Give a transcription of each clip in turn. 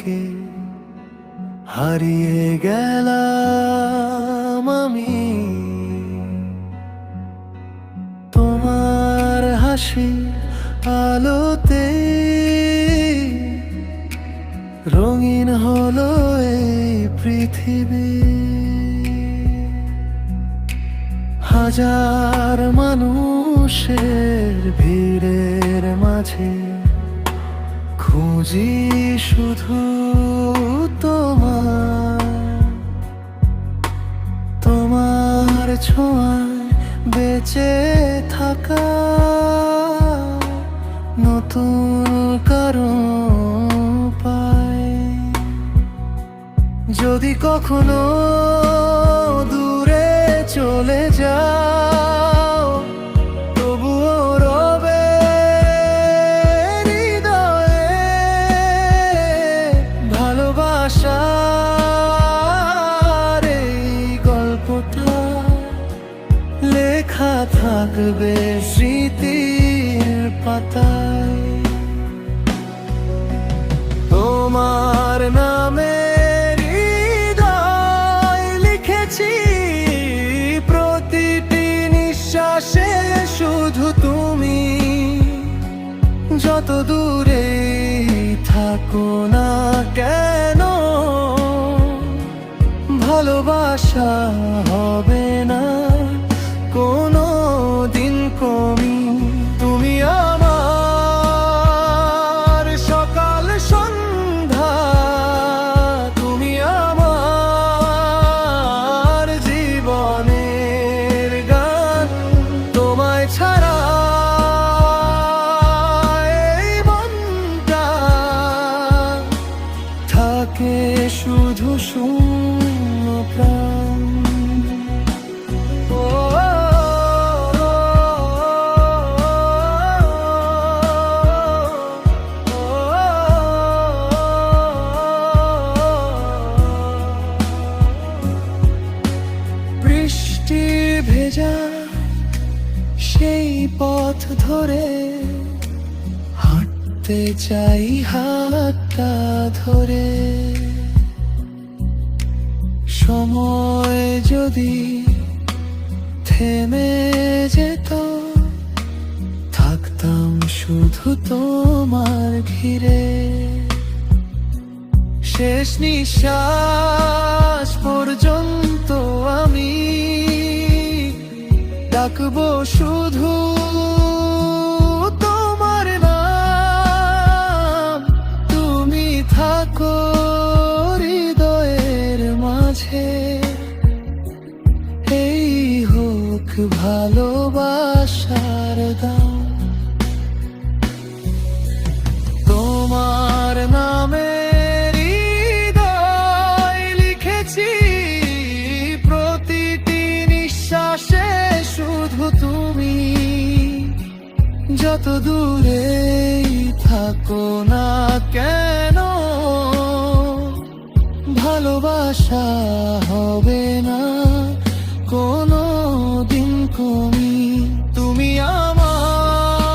থেকে হারিয়ে গেলাম আমি। তোমার হাসি আলোতে রঙিন হলো এই পৃথিবী। হাজার মানুষের ভিড়ের মাঝে খুঁজি শুধু তোমার ছোঁয়ায় বেঁচে থাকা নতুন কারণ পাই। যদি কখনো দূরে চলে যাও, তবুও রবে হৃদয়ে ভালোবাসার এই গল্পটা লেখা থাকবে স্মৃতির পাতায়। তোমার নামে হৃদয় লিখেছি, প্রতিটি নিঃশ্বাসে শুধু তুমি। যত দূরে থাকো না কেন, ভালোবাসা হবে না কোনো দিন কমি। তুমি আমার সকাল সন্ধ্যা, তুমি আমার জীবনের গান। তোমায় ছাড়া এই মনটা থাকে শুধু শূন্য প্রাণ। বৃষ্টি ভেজা সেই পথ ধরে হাঁটতে চাই হাতটা ধরে। সময় যদি থেমে যেত, থাকতাম শুধু তোমার ঘিরে। শেষ নিঃশ্বাস পর্যন্ত আমি ডাকবো শুধু তোমার নাম। তুমি থাকো হৃদয়ের মাঝে, এই হোক ভালোবাসার দাম। তোমার নামে হৃদয় লিখেছি, প্রতিটি নিঃশ্বাসে শুধু তুমি। যত দূরে থাকো না কেন, ভালোবাসা হবে না কোনো দিন কমি। তুমি আমার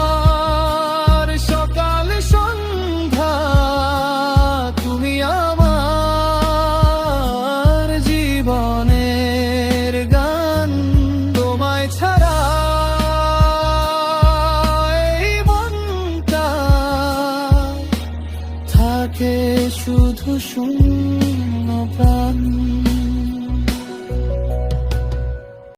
সকাল সন্ধ্যা, তুমি আমার জীবনের গান। তোমায় ছাড়া এই মনটা থাকে শুধু শূন্য প্রাণ।